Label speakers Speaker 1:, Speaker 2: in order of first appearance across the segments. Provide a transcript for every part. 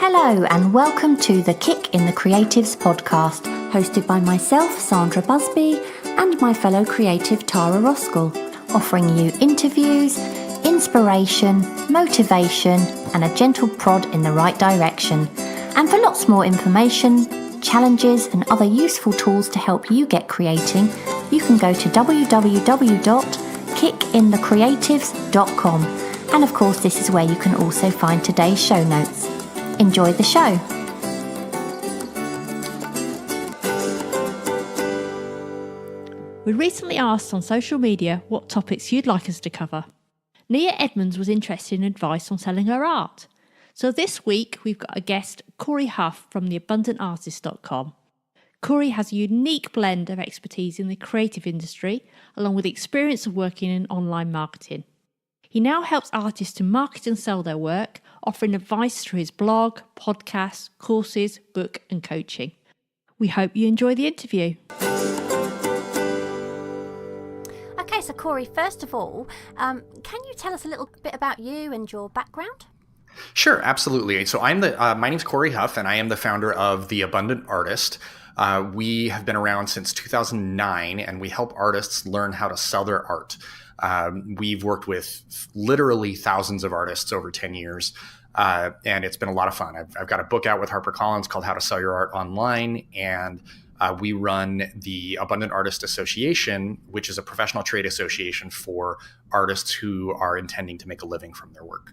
Speaker 1: Hello and welcome to the Kick in the Creatives podcast, hosted by myself, Sandra Busby, and my fellow creative Tara Roskell, offering you interviews, inspiration, motivation, and a gentle prod in the right direction. And for lots more information, challenges, and other useful tools to help you get creating, you can go to www.kickinthecreatives.com. And of course, this is where you can also find today's show notes. Enjoy the show.
Speaker 2: We recently asked on social media what topics you'd like us to cover. Nia Edmunds was interested in advice on selling her art. So this week we've got a guest, Cory Huff from theabundantartist.com. Cory has a unique blend of expertise in the creative industry, along with the experience of working in online marketing. He now helps artists to market and sell their work, offering advice through his blog, podcasts, courses, book and coaching. We hope you enjoy the interview.
Speaker 1: Okay, so Cory, first of all, can you tell us a little bit about you and your background?
Speaker 3: Sure, absolutely. So my name's Cory Huff, and I am the founder of The Abundant Artist. We have been around since 2009, and we help artists learn how to sell their art. We've worked with literally thousands of artists over 10 years, and it's been a lot of fun. I've got a book out with HarperCollins called How to Sell Your Art Online, and we run the Abundant Artist Association, which is a professional trade association for artists who are intending to make a living from their work.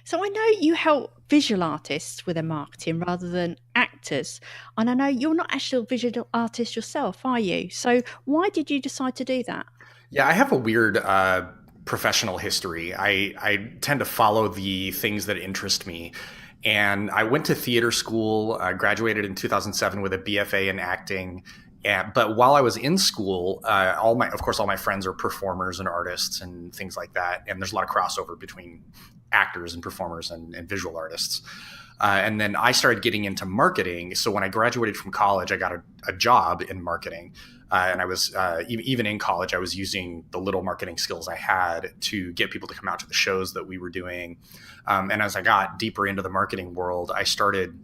Speaker 2: So I know you help visual artists with their marketing rather than actors. And I know you're not actually a visual artist yourself, are you? So why did you decide to do that?
Speaker 3: Yeah, I have a weird professional history. I tend to follow the things that interest me. And I went to theater school, graduated in 2007 with a BFA in acting. But while I was in school, all my friends are performers and artists and things like that. And there's a lot of crossover between actors and performers and visual artists. And then I started getting into marketing. So when I graduated from college, I got a job in marketing. And I was, even in college, I was using the little marketing skills I had to get people to come out to the shows that we were doing. And as I got deeper into the marketing world, I started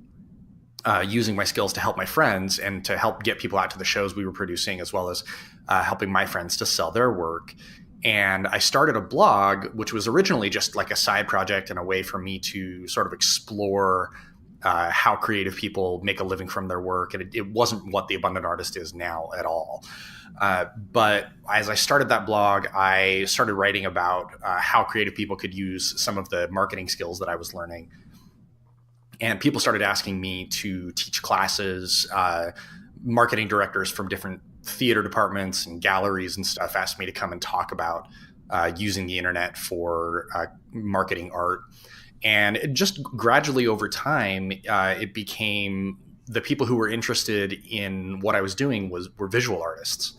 Speaker 3: using my skills to help my friends and to help get people out to the shows we were producing, as well as helping my friends to sell their work. And I started a blog, which was originally just like a side project and a way for me to sort of explore how creative people make a living from their work. And it wasn't what The Abundant Artist is now at all. But as I started that blog, I started writing about how creative people could use some of the marketing skills that I was learning. And people started asking me to teach classes. Marketing directors from different theater departments and galleries and stuff asked me to come and talk about using the internet for marketing art. And it just gradually over time, it became the people who were interested in what I was doing were visual artists.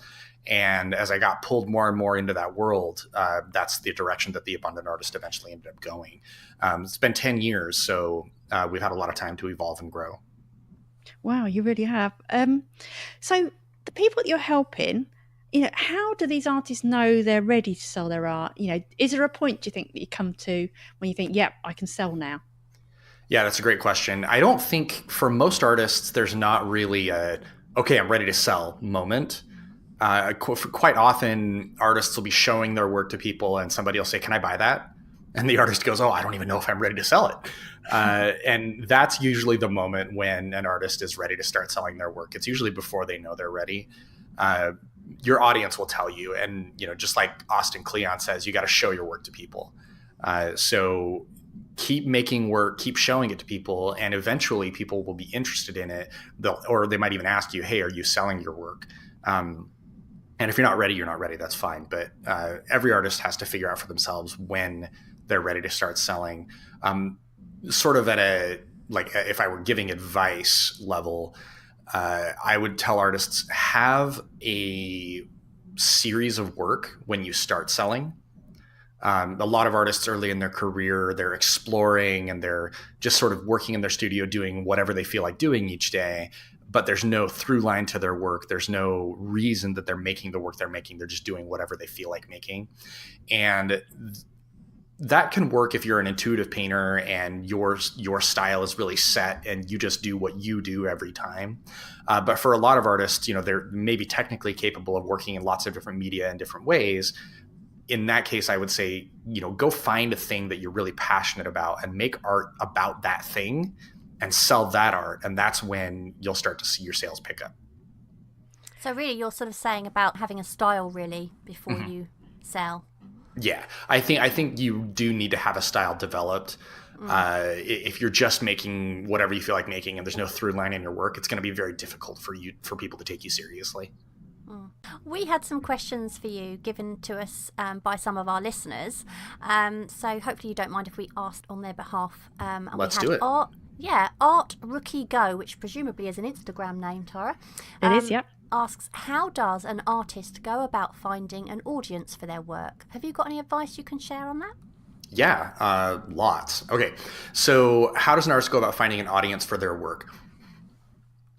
Speaker 3: And as I got pulled more and more into that world, that's the direction that The Abundant Artist eventually ended up going. It's been 10 years, so we've had a lot of time to evolve and grow.
Speaker 2: Wow, you really have. So the people that you're helping, how do these artists know they're ready to sell their art? Is there a point, do you think, that you come to when you think, yep, I can sell now?
Speaker 3: Yeah, that's a great question. I don't think for most artists, there's not really okay, I'm ready to sell moment. Quite often, artists will be showing their work to people and somebody will say, can I buy that? And the artist goes, I don't even know if I'm ready to sell it. And that's usually the moment when an artist is ready to start selling their work. It's usually before they know they're ready. Your audience will tell you. And, just like Austin Kleon says, you got to show your work to people. So keep making work, keep showing it to people, and eventually people will be interested in it. Or they might even ask you, hey, are you selling your work? And if you're not ready, you're not ready. That's fine. But every artist has to figure out for themselves when they're ready to start selling. Sort of if I were giving advice level, I would tell artists, have a series of work when you start selling. A lot of artists early in their career, they're exploring and they're just sort of working in their studio doing whatever they feel like doing each day. But there's no through line to their work. There's no reason that they're making the work they're making. They're just doing whatever they feel like making. And that can work if you're an intuitive painter and your style is really set and you just do what you do every time. But for a lot of artists, they're maybe technically capable of working in lots of different media in different ways. In that case, I would say, go find a thing that you're really passionate about and make art about that thing and sell that art. And that's when you'll start to see your sales pick up.
Speaker 1: So really, you're sort of saying about having a style really before you sell.
Speaker 3: Yeah, I think you do need to have a style developed. If you're just making whatever you feel like making and there's no through line in your work, it's going to be very difficult for people to take you seriously.
Speaker 1: We had some questions for you given to us by some of our listeners. So hopefully you don't mind if we asked on their behalf.
Speaker 3: Let's do it.
Speaker 1: Art Rookie Go, which presumably is an Instagram name, Tara.
Speaker 2: It is, yeah.
Speaker 1: Asks, how does an artist go about finding an audience for their work? Have you got any advice you can share on that?
Speaker 3: Yeah, lots. Okay, so how does an artist go about finding an audience for their work?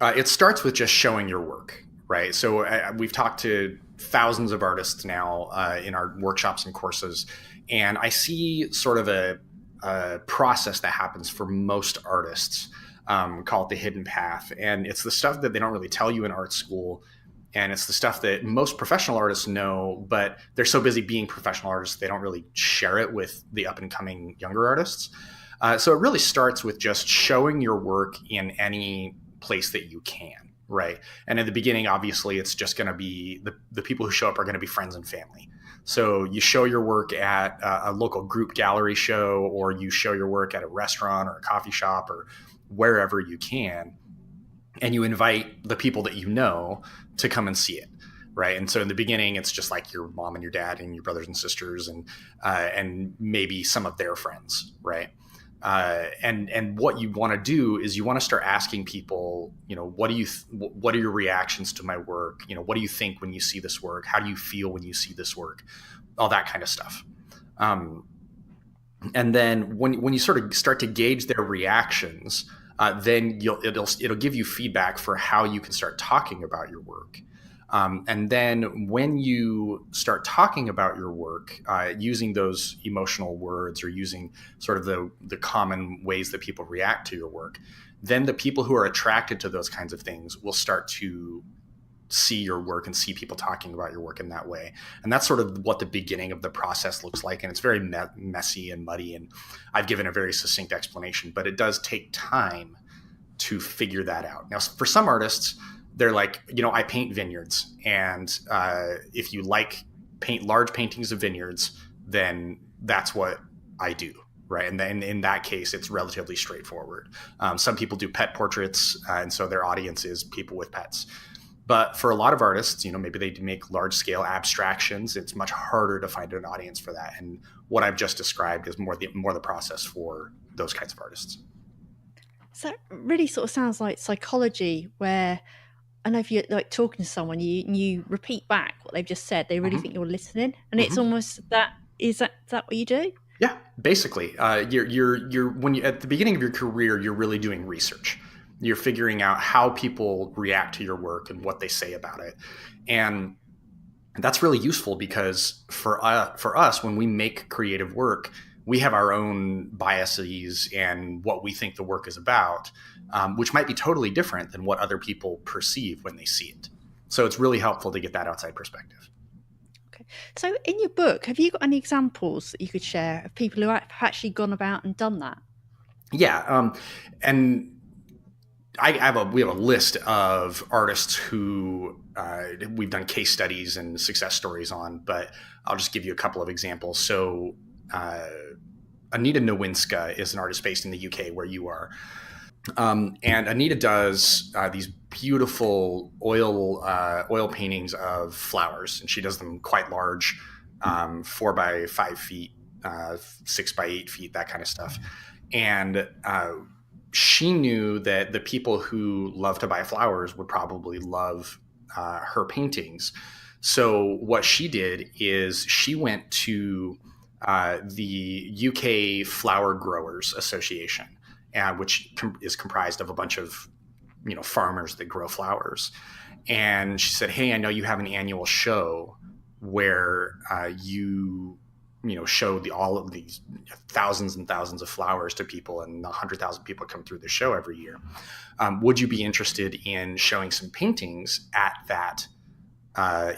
Speaker 3: It starts with just showing your work, right? So we've talked to thousands of artists now in our workshops and courses, and I see sort of a process that happens for most artists. Call it the hidden path. And it's the stuff that they don't really tell you in art school. And it's the stuff that most professional artists know, but they're so busy being professional artists, they don't really share it with the up and coming younger artists. So it really starts with just showing your work in any place that you can, right? And in the beginning, obviously, it's just going to be the people who show up are going to be friends and family. So you show your work at a local group gallery show, or you show your work at a restaurant or a coffee shop or wherever you can, and you invite the people that you know to come and see it, right? And so in the beginning, it's just like your mom and your dad and your brothers and sisters and maybe some of their friends, right? And what you want to do is you want to start asking people, what are your reactions to my work? What do you think when you see this work? How do you feel when you see this work? All that kind of stuff. And then when you sort of start to gauge their reactions, then it'll give you feedback for how you can start talking about your work. And then when you start talking about your work, using those emotional words or using sort of the common ways that people react to your work, then the people who are attracted to those kinds of things will start to see your work and see people talking about your work in that way. And that's sort of what the beginning of the process looks like. And it's very messy and muddy. And I've given a very succinct explanation, but it does take time to figure that out. Now, for some artists, they're like, I paint vineyards. And if you paint large paintings of vineyards, then that's what I do. Right. And then in that case, it's relatively straightforward. Some people do pet portraits. And so their audience is people with pets. But for a lot of artists, maybe they make large scale abstractions. It's much harder to find an audience for that. And what I've just described is more the process for those kinds of artists.
Speaker 2: So that really sort of sounds like psychology, where I know if you're like talking to someone, you repeat back what they've just said. They really think you're listening, and it's almost that. Is that what you do?
Speaker 3: Yeah, basically, you're when you at the beginning of your career, you're really doing research. You're figuring out how people react to your work and what they say about it. And that's really useful because for us, when we make creative work, we have our own biases and what we think the work is about, which might be totally different than what other people perceive when they see it. So it's really helpful to get that outside perspective.
Speaker 2: Okay. So in your book, have you got any examples that you could share of people who have actually gone about and done that?
Speaker 3: Yeah. And we have a list of artists who we've done case studies and success stories on, but I'll just give you a couple of examples. So Anita Nowinski is an artist based in the UK where you are. And Anita does these beautiful oil paintings of flowers, and she does them quite large, 4 by 5 feet, 6 by 8 feet, that kind of stuff. And she knew that the people who love to buy flowers would probably love her paintings. So what she did is she went to the UK Flower Growers Association, which is comprised of a bunch of farmers that grow flowers. And she said, hey, I know you have an annual show where you show all of these thousands and thousands of flowers to people, and 100,000 people come through the show every year. Would you be interested in showing some paintings at that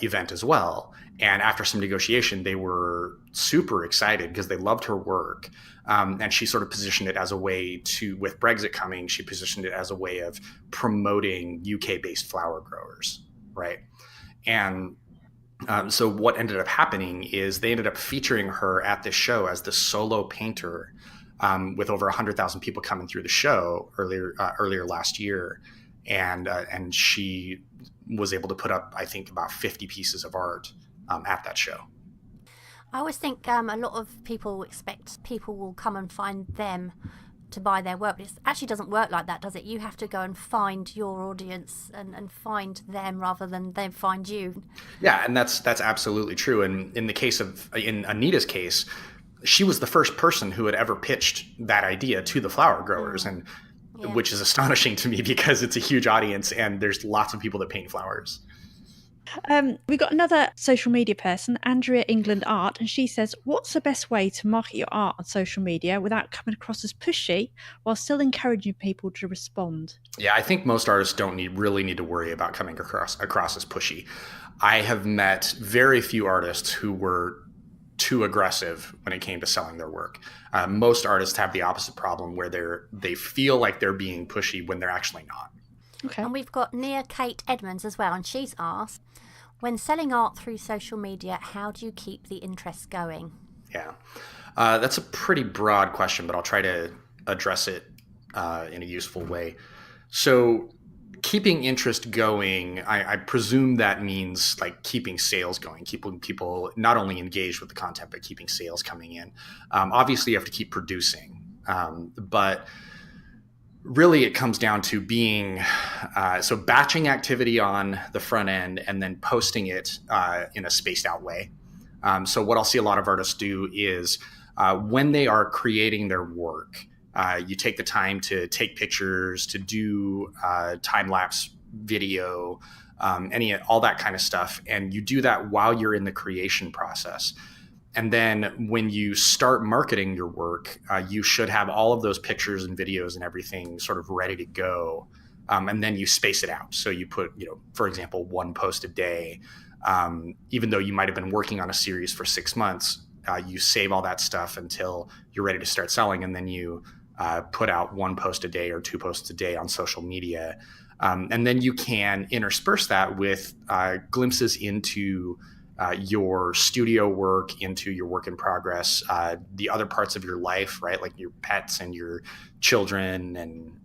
Speaker 3: event as well? And after some negotiation, they were super excited because they loved her work. And she sort of positioned it as a way to, with Brexit coming, she positioned it as a way of promoting UK-based flower growers, right? And so what ended up happening is they ended up featuring her at this show as the solo painter, with over 100,000 people coming through the show earlier last year. And she was able to put up, I think, about 50 pieces of art at that show.
Speaker 1: I always think a lot of people expect people will come and find them to buy their work. It actually doesn't work like that, does it? You have to go and find your audience and find them rather than them find you.
Speaker 3: Yeah, and that's absolutely true. And in Anita's case, she was the first person who had ever pitched that idea to the flower growers, and which is astonishing to me because it's a huge audience and there's lots of people that paint flowers.
Speaker 2: We've got another social media person, Andrea England Art, and she says, what's the best way to market your art on social media without coming across as pushy while still encouraging people to respond?
Speaker 3: Yeah, I think most artists don't really need to worry about coming across as pushy. I have met very few artists who were too aggressive when it came to selling their work. Most artists have the opposite problem where they feel like they're being pushy when they're actually not.
Speaker 1: Okay. And we've got Kate Edmunds as well, and she's asked, when selling art through social media, how do you keep the interest going?
Speaker 3: Yeah, that's a pretty broad question, but I'll try to address it in a useful way. So keeping interest going, I presume that means like keeping sales going, keeping people not only engaged with the content, but keeping sales coming in. Obviously, you have to keep producing, but really it comes down to being so batching activity on the front end and then posting it in a spaced out way. So what I'll see a lot of artists do is when they are creating their work, you take the time to take pictures, to do time-lapse video, all that kind of stuff. And you do that while you're in the creation process. And then when you start marketing your work, you should have all of those pictures and videos and everything sort of ready to go. And then you space it out. So you put, for example, one post a day. Even though you might have been working on a series for 6 months, you save all that stuff until you're ready to start selling. And then you put out one post a day or 2 posts a day on social media. And then you can intersperse that with glimpses into your studio work, into your work in progress, the other parts of your life, right? Like your pets and your children and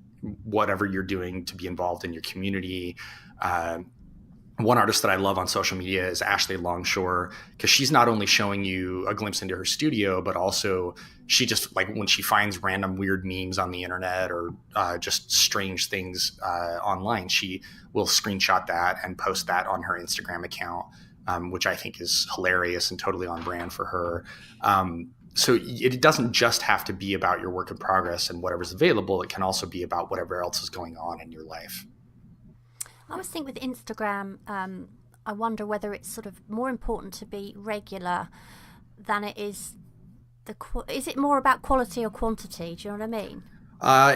Speaker 3: whatever you're doing to be involved in your community. One artist that I love on social media is Ashley Longshore, because she's not only showing you a glimpse into her studio, but also she just like when she finds random weird memes on the internet or just strange things online, she will screenshot that and post that on her Instagram account. Which I think is hilarious and totally on brand for her. So it doesn't just have to be about your work in progress and whatever's available. It can also be about whatever else is going on in your life.
Speaker 1: I always think with Instagram, I wonder whether it's sort of more important to be regular than it is. Is it more about quality or quantity? Do you know what I mean?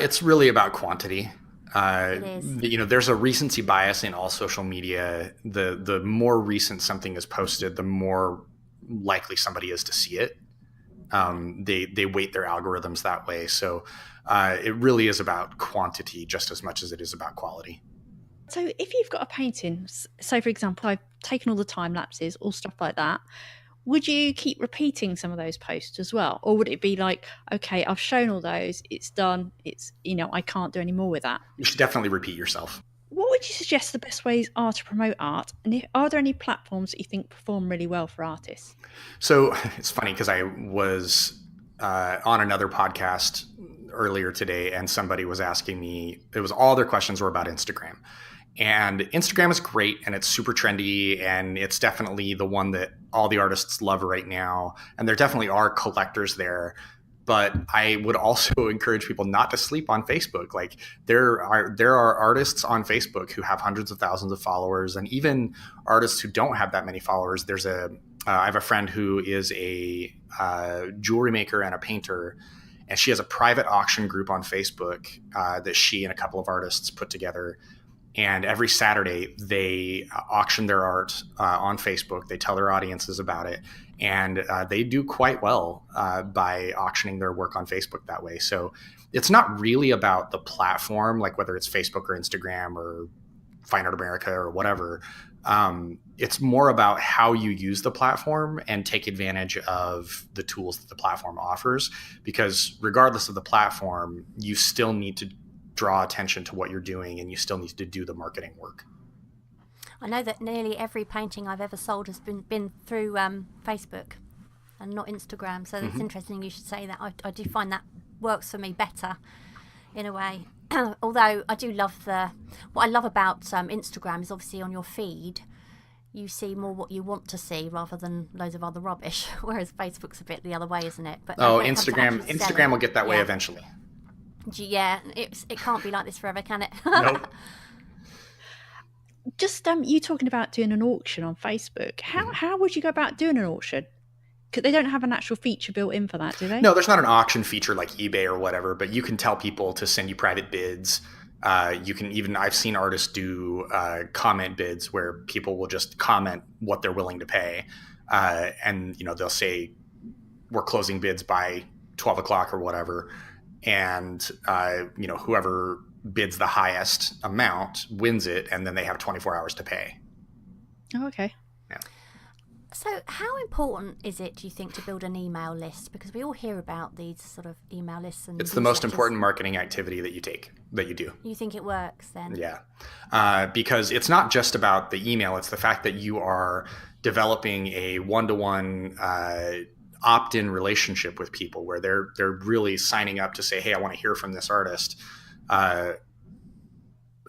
Speaker 3: It's really about quantity.
Speaker 1: It is.
Speaker 3: There's a recency bias in all social media. The more recent something is posted, the more likely somebody is to see it. They weight their algorithms that way. So it really is about quantity just as much as it is about quality.
Speaker 2: So if you've got a painting, so for example, I've taken all the time lapses, all stuff like that, would you keep repeating some of those posts as well? Or would it be like, okay, I've shown all those, it's done, it's, I can't do any more with that?
Speaker 3: You should definitely repeat yourself.
Speaker 2: What would you suggest the best ways are to promote art? And are there any platforms that you think perform really well for artists?
Speaker 3: So it's funny because I was on another podcast earlier today and somebody was asking me, all their questions were about Instagram. And Instagram is great and it's super trendy and it's definitely the one that all the artists love right now. And there definitely are collectors there. But I would also encourage people not to sleep on Facebook. Like there are artists on Facebook who have hundreds of thousands of followers, and even artists who don't have that many followers. There's a I have a friend who is a jewelry maker and a painter, and she has a private auction group on Facebook that she and a couple of artists put together. And every Saturday, they auction their art on Facebook. They tell their audiences about it. And they do quite well by auctioning their work on Facebook that way. So it's not really about the platform, like whether it's Facebook or Instagram or Fine Art America or whatever. It's more about how you use the platform and take advantage of the tools that the platform offers. Because regardless of the platform, you still need to draw attention to what you're doing, and you still need to do the marketing work.
Speaker 1: I know that nearly every painting I've ever sold has been through Facebook and not Instagram. So it's interesting you should say that. I do find that works for me better in a way. Although I do love what I love about Instagram is obviously on your feed, you see more what you want to see rather than loads of other rubbish. Whereas Facebook's a bit the other way, isn't it? But
Speaker 3: Instagram will get that way eventually.
Speaker 1: Yeah, it can't be like this forever, can it?
Speaker 3: Nope.
Speaker 2: Just you talking about doing an auction on Facebook. How would you go about doing an auction? Because they don't have an actual feature built in for that, do they?
Speaker 3: No, there's not an auction feature like eBay or whatever, but you can tell people to send you private bids. You can even, I've seen artists do comment bids where people will just comment what they're willing to pay. And, they'll say, we're closing bids by 12 o'clock or whatever. And, whoever bids the highest amount wins it, and then they have 24 hours to pay.
Speaker 2: Oh, okay.
Speaker 3: Yeah.
Speaker 1: So how important is it, do you think, to build an email list? Because we all hear about these sort of email lists. And
Speaker 3: it's the most important marketing activity that you do. You
Speaker 1: think it works then?
Speaker 3: Yeah. Because it's not just about the email. It's the fact that you are developing a one-to-one opt-in relationship with people where they're really signing up to say, hey, I want to hear from this artist.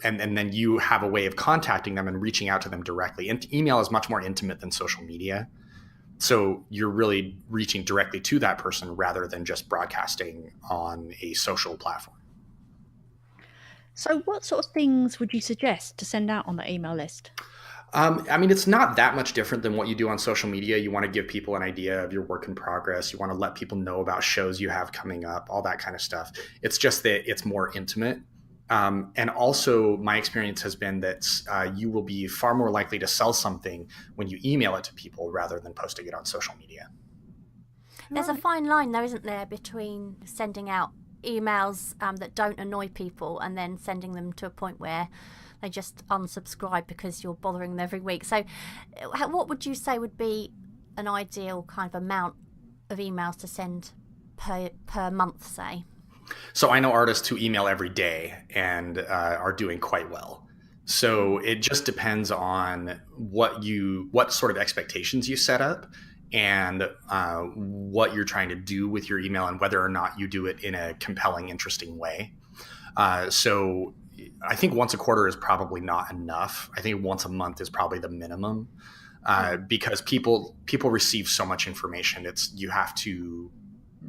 Speaker 3: And then you have a way of contacting them and reaching out to them directly. And email is much more intimate than social media. So you're really reaching directly to that person rather than just broadcasting on a social platform.
Speaker 2: So what sort of things would you suggest to send out on the email list?
Speaker 3: It's not that much different than what you do on social media. You want to give people an idea of your work in progress. You want to let people know about shows you have coming up, all that kind of stuff. It's just that it's more intimate. And also my experience has been that you will be far more likely to sell something when you email it to people rather than posting it on social media.
Speaker 1: There's a fine line though, isn't there, between sending out emails that don't annoy people and then sending them to a point where they just unsubscribe because you're bothering them every week. So what would you say would be an ideal kind of amount of emails to send per month, say?
Speaker 3: So I know artists who email every day and are doing quite well. So it just depends on what sort of expectations you set up and what you're trying to do with your email and whether or not you do it in a compelling, interesting way. So I think once a quarter is probably not enough. I think once a month is probably the minimum because people receive so much information. You have to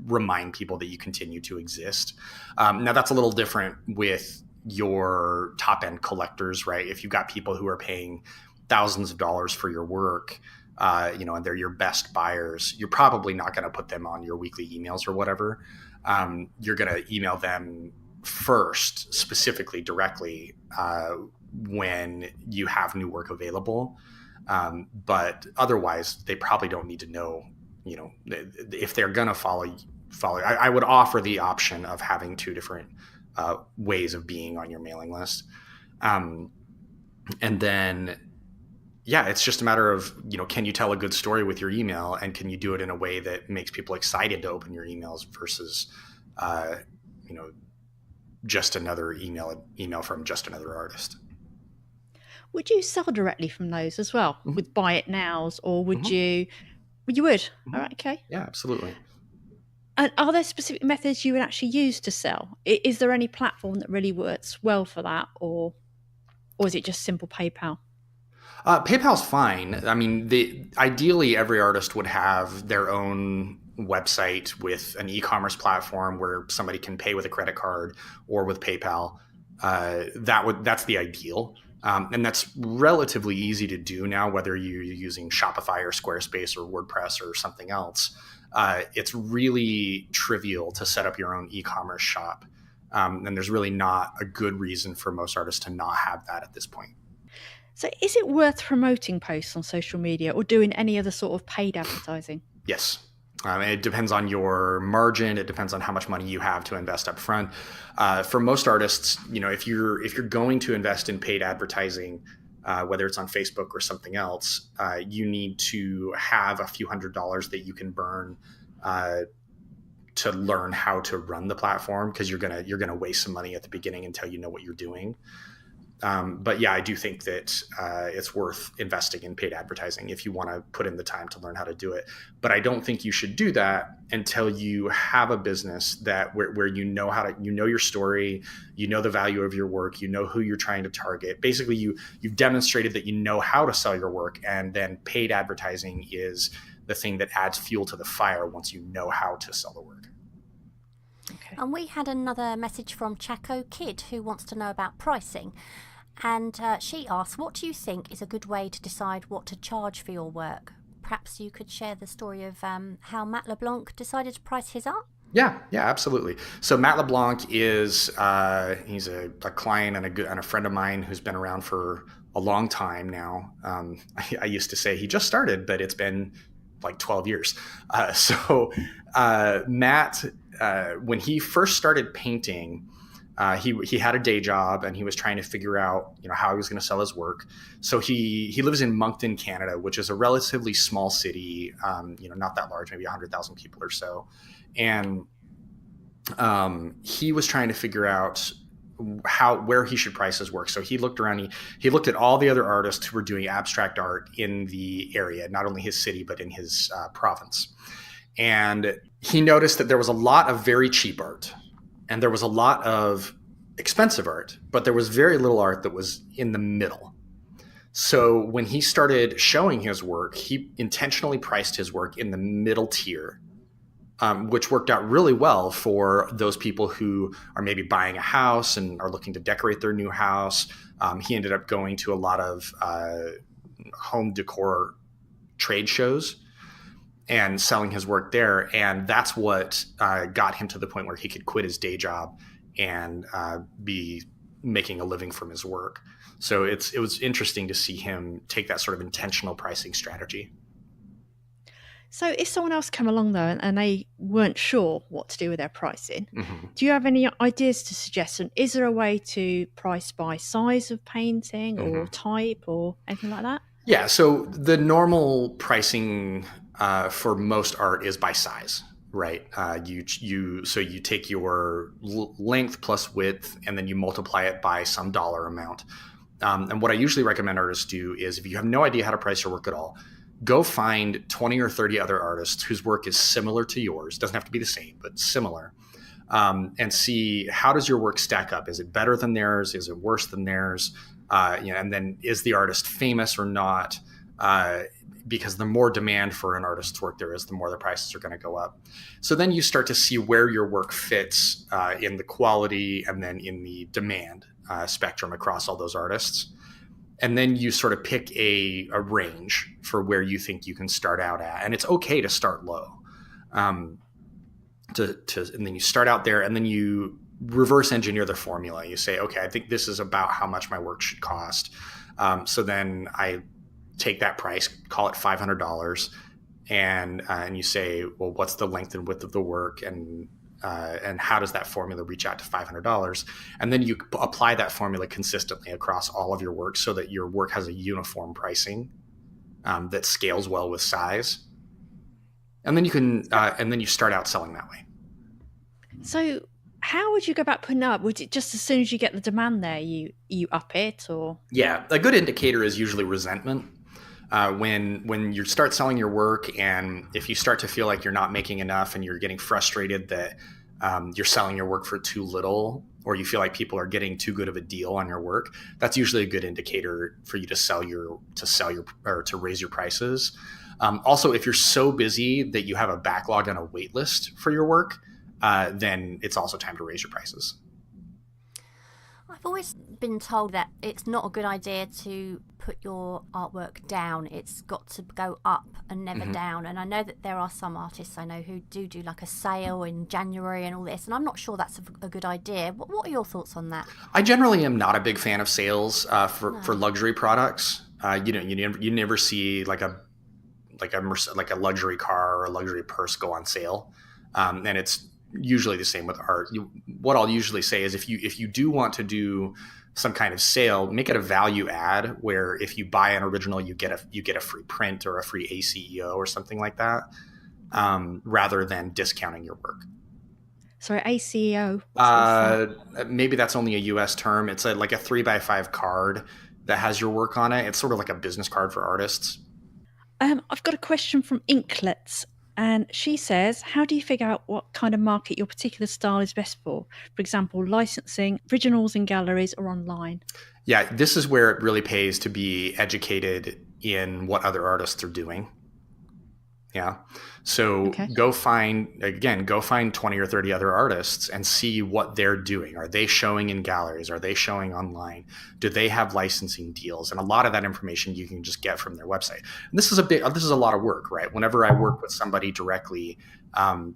Speaker 3: remind people that you continue to exist. Now that's a little different with your top end collectors, right? If you've got people who are paying thousands of dollars for your work, and they're your best buyers, you're probably not going to put them on your weekly emails or whatever. You're going to email them first, specifically directly, when you have new work available. But otherwise they probably don't need to know, if they're going to follow. I would offer the option of having two different ways of being on your mailing list. And then, it's just a matter of, can you tell a good story with your email, and can you do it in a way that makes people excited to open your emails versus, just another email from just another artist.
Speaker 2: Would you sell directly from those as well with Buyitnows, or would you? You would. All right. Okay.
Speaker 3: Yeah, absolutely.
Speaker 2: And are there specific methods you would actually use to sell? Is there any platform that really works well for that, or is it just simple PayPal?
Speaker 3: PayPal's fine. Ideally, every artist would have their own website with an e-commerce platform where somebody can pay with a credit card or with PayPal. That's the ideal. And that's relatively easy to do now, whether you're using Shopify or Squarespace or WordPress or something else. It's really trivial to set up your own e-commerce shop. And there's really not a good reason for most artists to not have that at this point.
Speaker 2: So is it worth promoting posts on social media or doing any other sort of paid advertising?
Speaker 3: Yes. It depends on your margin. It depends on how much money you have to invest up front. For most artists, if you're going to invest in paid advertising, whether it's on Facebook or something else, you need to have a few $100s that you can burn to learn how to run the platform, because you're gonna waste some money at the beginning until you know what you're doing. But yeah, I do think that it's worth investing in paid advertising if you want to put in the time to learn how to do it. But I don't think you should do that until you have a business that where you know your story, you know the value of your work, you know who you're trying to target. Basically, you've demonstrated that you know how to sell your work, and then paid advertising is the thing that adds fuel to the fire once you know how to sell the work.
Speaker 2: Okay.
Speaker 1: And we had another message from Chaco Kid, who wants to know about pricing. And she asks, what do you think is a good way to decide what to charge for your work? Perhaps you could share the story of how Matt LeBlanc decided to price his art?
Speaker 3: Yeah, absolutely. So Matt LeBlanc is he's a client and a friend of mine who's been around for a long time now. I used to say he just started, but it's been like 12 years. Matt, when he first started painting, he had a day job and he was trying to figure out, how he was going to sell his work. So he lives in Moncton, Canada, which is a relatively small city, not that large, maybe 100,000 people or so. And he was trying to figure out where he should price his work. So he looked around, he looked at all the other artists who were doing abstract art in the area, not only his city, but in his province. And he noticed that there was a lot of very cheap art and there was a lot of expensive art, but there was very little art that was in the middle. So when he started showing his work, he intentionally priced his work in the middle tier, which worked out really well for those people who are maybe buying a house and are looking to decorate their new house. He ended up going to a lot of home decor trade shows and selling his work there. And that's what got him to the point where he could quit his day job and be making a living from his work. So it was interesting to see him take that sort of intentional pricing strategy.
Speaker 2: So if someone else came along though and they weren't sure what to do with their pricing,
Speaker 3: Mm-hmm.
Speaker 2: do you have any ideas to suggest? And is there a way to price by size of painting or type or anything like that?
Speaker 3: Yeah, so the normal pricing for most art is by size, right? You take your length plus width and then you multiply it by some dollar amount. And what I usually recommend artists do is, if you have no idea how to price your work at all, go find 20 or 30 other artists whose work is similar to yours. Doesn't have to be the same, but similar. And see, how does your work stack up? Is it better than theirs? Is it worse than theirs? And then, is the artist famous or not? Because the more demand for an artist's work there is, the more the prices are going to go up. So then you start to see where your work fits in the quality and then in the demand spectrum across all those artists. And then you sort of pick a range for where you think you can start out at. And it's okay to start low. And then you start out there and then you reverse engineer the formula. You say, okay, I think this is about how much my work should cost. So then I take that price, call it $500, and you say, well, what's the length and width of the work, and how does that formula reach out to $500? And then you apply that formula consistently across all of your work so that your work has a uniform pricing that scales well with size. And then you can, and then you start out selling that way.
Speaker 2: So how would you go about putting it up? Would it just, as soon as you get the demand there, you up it, or?
Speaker 3: Yeah, a good indicator is usually resentment. When you start selling your work, and if you start to feel like you're not making enough and you're getting frustrated that you're selling your work for too little, or you feel like people are getting too good of a deal on your work, that's usually a good indicator for you to raise your prices. Also, if you're so busy that you have a backlog and a wait list for your work, then it's also time to raise your prices.
Speaker 1: I've always been told that it's not a good idea to put your artwork down. It's got to go up and never down. And I know that there are some artists I know who do like a sale in January and all this, and I'm not sure that's a good idea. What are your thoughts on that?
Speaker 3: I generally am not a big fan of sales for luxury products. You never see like a luxury car or a luxury purse go on sale, and it's usually the same with art. What I'll usually say is if you do want to do some kind of sale, make it a value add where if you buy an original, you get a free print or a free ACEO or something like that, rather than discounting your work.
Speaker 2: Sorry, ACEO.
Speaker 3: Maybe that's only a US term. It's like a 3x5 card that has your work on it. It's sort of like a business card for artists.
Speaker 2: I've got a question from Inklets, and she says, how do you figure out what kind of market your particular style is best for? For example, licensing, originals in galleries or online?
Speaker 3: Yeah, this is where it really pays to be educated in what other artists are doing. Yeah. So go find 20 or 30 other artists and see what they're doing. Are they showing in galleries? Are they showing online? Do they have licensing deals? And a lot of that information you can just get from their website. And this is a lot of work, right? Whenever I work with somebody directly,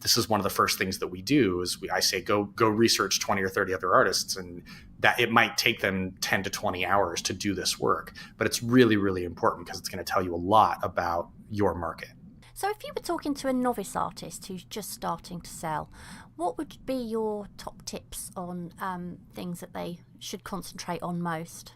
Speaker 3: this is one of the first things that we do is I say, go research 20 or 30 other artists, and that it might take them 10 to 20 hours to do this work, but it's really, really important because it's going to tell you a lot about your market.
Speaker 1: So if you were talking to a novice artist who's just starting to sell, what would be your top tips on things that they should concentrate on most?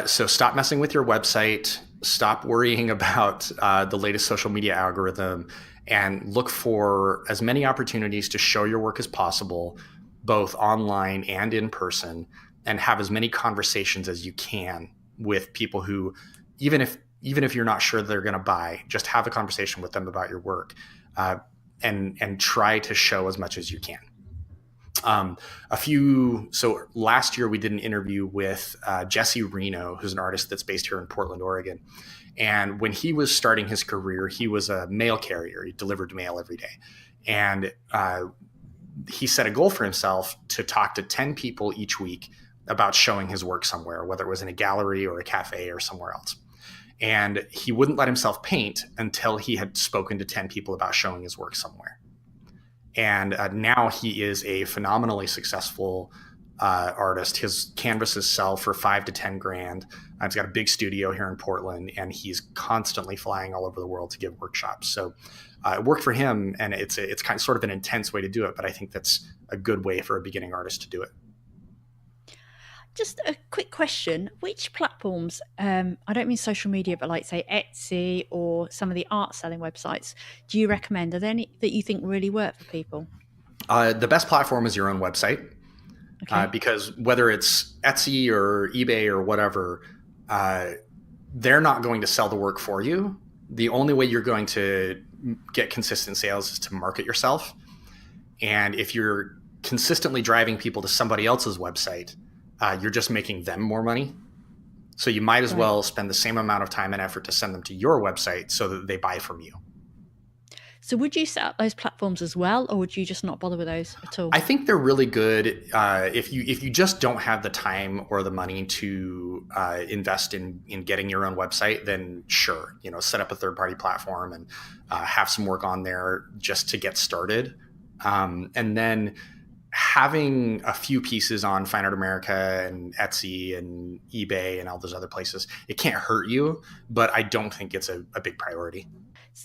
Speaker 3: So stop messing with your website, stop worrying about the latest social media algorithm, and look for as many opportunities to show your work as possible, both online and in person, and have as many conversations as you can with people who, even if you're not sure they're going to buy, just have a conversation with them about your work, and try to show as much as you can. So last year we did an interview with Jesse Reno, who's an artist that's based here in Portland, Oregon. And when he was starting his career, he was a mail carrier. He delivered mail every day. And he set a goal for himself to talk to 10 people each week about showing his work somewhere, whether it was in a gallery or a cafe or somewhere else. And he wouldn't let himself paint until he had spoken to 10 people about showing his work somewhere. And now he is a phenomenally successful artist. His canvases sell for $5,000 to $10,000. He's got a big studio here in Portland, and he's constantly flying all over the world to give workshops. So it worked for him, and it's kind of sort of an intense way to do it, but I think that's a good way for a beginning artist to do it.
Speaker 2: Just a quick question. Which platforms, I don't mean social media, but like say Etsy or some of the art selling websites, do you recommend? Are there any that you think really work for people?
Speaker 3: The best platform is your own website. Okay. Because whether it's Etsy or eBay or whatever, they're not going to sell the work for you. The only way you're going to get consistent sales is to market yourself. And if you're consistently driving people to somebody else's website, you're just making them more money. So you might as well spend the same amount of time and effort to send them to your website so that they buy from you.
Speaker 2: So would you set up those platforms as well, or would you just not bother with those at all?
Speaker 3: I think they're really good if you just don't have the time or the money to invest in getting your own website. Then sure, set up a third-party platform and have some work on there just to get started, and then having a few pieces on Fine Art America and Etsy and eBay and all those other places, it can't hurt you, but I don't think it's a big priority.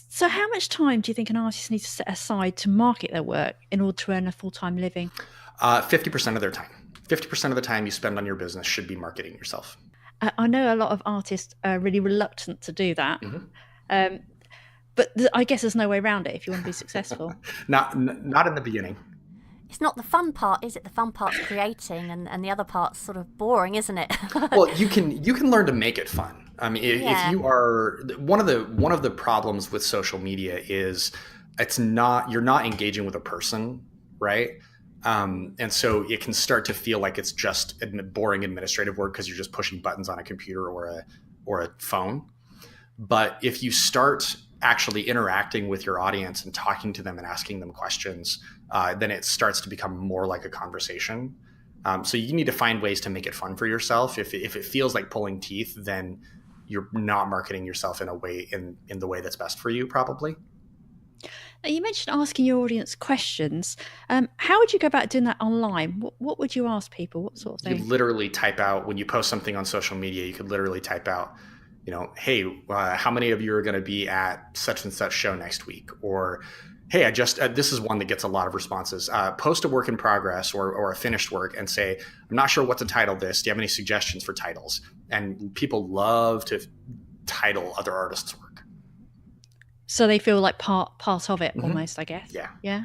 Speaker 2: So how much time do you think an artist needs to set aside to market their work in order to earn a full-time living?
Speaker 3: 50% of their time. 50% of the time you spend on your business should be marketing yourself.
Speaker 2: I know a lot of artists are really reluctant to do that. Mm-hmm. But I guess there's no way around it if you want to be successful.
Speaker 3: Not in the beginning.
Speaker 1: It's not the fun part, is it? The fun part's creating, and the other part's sort of boring, isn't it?
Speaker 3: Well, you can learn to make it fun. I mean, if you are one of the problems with social media is you're not engaging with a person, right? And so it can start to feel like it's just boring administrative work because you're just pushing buttons on a computer or a phone. But if you start actually interacting with your audience and talking to them and asking them questions, then it starts to become more like a conversation. So you need to find ways to make it fun for yourself. If it feels like pulling teeth, then you're not marketing yourself in the way that's best for you, probably.
Speaker 2: Now, you mentioned asking your audience questions. How would you go about doing that online? What would you ask people? What sort of thing?
Speaker 3: You literally type out, when you post something on social media, you could literally type out, hey, how many of you are going to be at such and such show next week? Or, hey, this is one that gets a lot of responses. Post a work in progress or a finished work and say, I'm not sure what to title this. Do you have any suggestions for titles? And people love to title other artists' work.
Speaker 2: So they feel like part of it, almost, I guess.
Speaker 3: Yeah.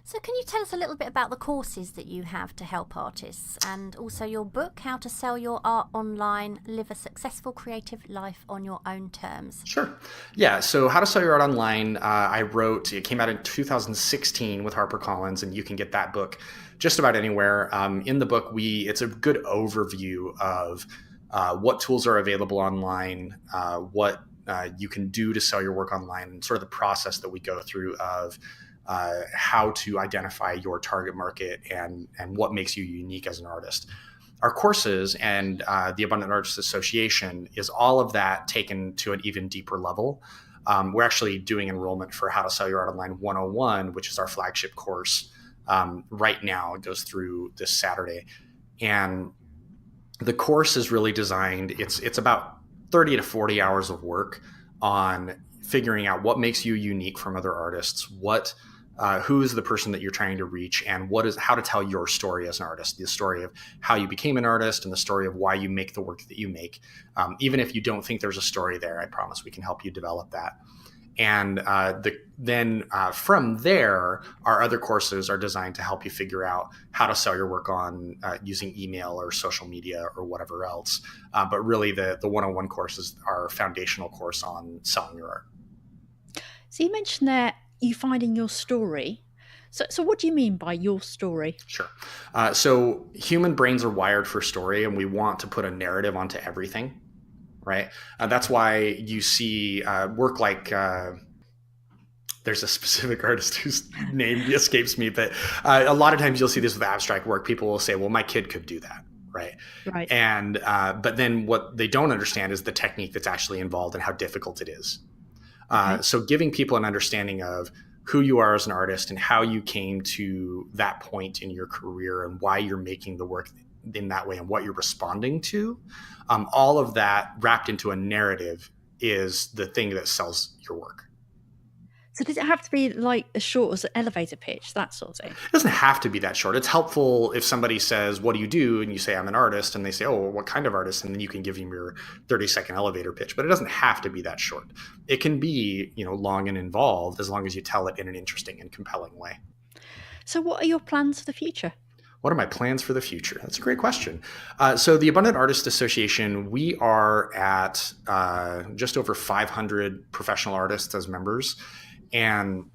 Speaker 1: So can you tell us a little bit about the courses that you have to help artists, and also your book, How to Sell Your Art Online, Live a Successful Creative Life on Your Own Terms?
Speaker 3: Sure. Yeah. So How to Sell Your Art Online, it came out in 2016 with HarperCollins, and you can get that book just about anywhere. In the book, it's a good overview of what tools are available online, what you can do to sell your work online, and sort of the process that we go through of how to identify your target market and what makes you unique as an artist. Our courses and the Abundant Artists Association is all of that taken to an even deeper level. We're actually doing enrollment for How to Sell Your Art Online 101, which is our flagship course right now. It goes through this Saturday. And the course is really designed, it's about 30 to 40 hours of work on figuring out what makes you unique from other artists, who is the person that you're trying to reach, and how to tell your story as an artist, the story of how you became an artist and the story of why you make the work that you make. Even if you don't think there's a story there, I promise we can help you develop that. And then from there, our other courses are designed to help you figure out how to sell your work on using email or social media or whatever else. But really, the 101 course is our foundational course on selling your art.
Speaker 2: So you mentioned there you finding your story. So what do you mean by your story?
Speaker 3: Sure. So human brains are wired for story, and we want to put a narrative onto everything. Right. That's why you see work like there's a specific artist whose name escapes me, but a lot of times you'll see this with abstract work. People will say, well, my kid could do that. Right. And but then what they don't understand is the technique that's actually involved and how difficult it is. So giving people an understanding of who you are as an artist and how you came to that point in your career and why you're making the work in that way and what you're responding to, all of that wrapped into a narrative is the thing that sells your work.
Speaker 2: So does it have to be like as short as an elevator pitch, that sort of thing?
Speaker 3: It doesn't have to be that short. It's helpful if somebody says, what do you do? And you say, I'm an artist. And they say, oh, well, what kind of artist? And then you can give them your 30-second elevator pitch. But it doesn't have to be that short. It can be, long and involved as long as you tell it in an interesting and compelling way.
Speaker 2: So what are your plans for the future?
Speaker 3: What are my plans for the future? That's a great question. So the Abundant Artists Association, we are at just over 500 professional artists as members. And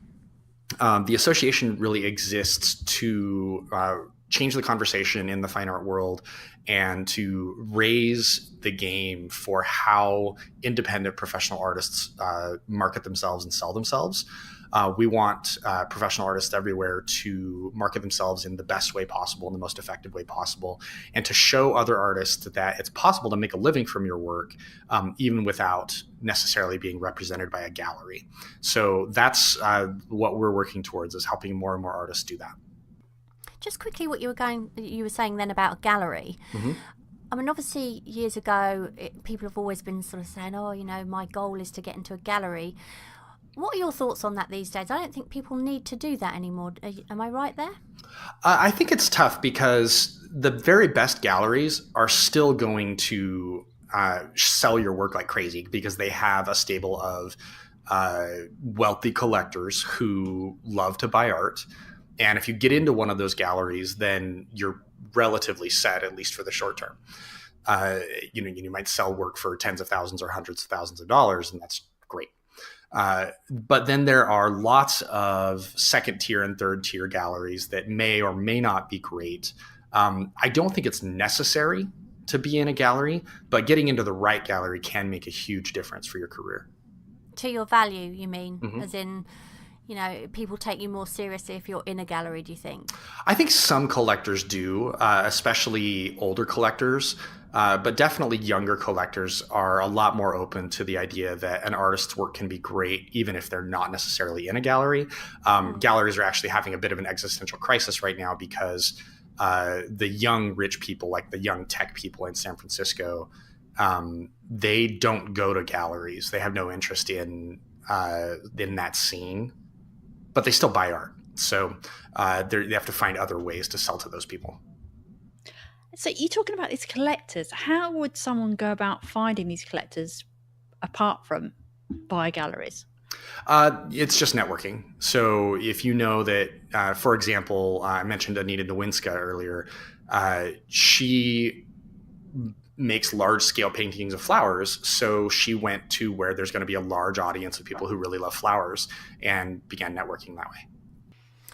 Speaker 3: the association really exists to change the conversation in the fine art world and to raise the game for how independent professional artists market themselves and sell themselves. We want professional artists everywhere to market themselves in the best way possible, in the most effective way possible, and to show other artists that it's possible to make a living from your work, even without necessarily being represented by a gallery. So that's what we're working towards, is helping more and more artists do that.
Speaker 1: Just quickly, what you were saying then about a gallery.
Speaker 3: Mm-hmm.
Speaker 1: I mean, obviously, years ago, people have always been sort of saying, oh, my goal is to get into a gallery. What are your thoughts on that these days? I don't think people need to do that anymore. Am I right there?
Speaker 3: I think it's tough because the very best galleries are still going to sell your work like crazy because they have a stable of wealthy collectors who love to buy art. And if you get into one of those galleries, then you're relatively set, at least for the short term. You might sell work for tens of thousands or hundreds of thousands of dollars, and that's great. But then there are lots of second tier and third tier galleries that may or may not be great. I don't think it's necessary to be in a gallery, but getting into the right gallery can make a huge difference for your career.
Speaker 1: To your value, you mean?
Speaker 3: Mm-hmm.
Speaker 1: As in, people take you more seriously if you're in a gallery, do you think?
Speaker 3: I think some collectors do, especially older collectors, but definitely younger collectors are a lot more open to the idea that an artist's work can be great even if they're not necessarily in a gallery. Galleries are actually having a bit of an existential crisis right now because the young rich people, like the young tech people in San Francisco, they don't go to galleries. They have no interest in that scene, but they still buy art. So they have to find other ways to sell to those people.
Speaker 2: So you're talking about these collectors. How would someone go about finding these collectors apart from buy galleries?
Speaker 3: It's just networking. So if you know that, for example, I mentioned Anita Nowinski earlier, she makes large-scale paintings of flowers. So she went to where there's going to be a large audience of people who really love flowers and began networking that way.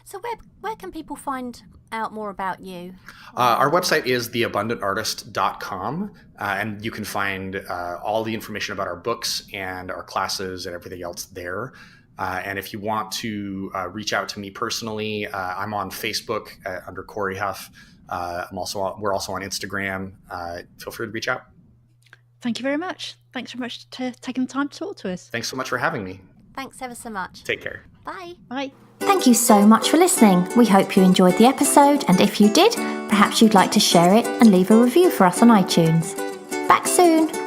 Speaker 1: So where can people find out more about you?
Speaker 3: Our website is theabundantartist.com, and you can find all the information about our books and our classes and everything else there. And if you want to reach out to me personally, I'm on Facebook under Cory Huff. We're also on Instagram. Feel free to reach out.
Speaker 2: Thank you very much. Thanks very much for taking the time to talk to us.
Speaker 3: Thanks so much for having me.
Speaker 1: Thanks ever so much.
Speaker 3: Take care.
Speaker 1: Bye.
Speaker 2: Bye.
Speaker 1: Thank you so much for listening. We hope you enjoyed the episode, and if you did, perhaps you'd like to share it and leave a review for us on iTunes. Back soon.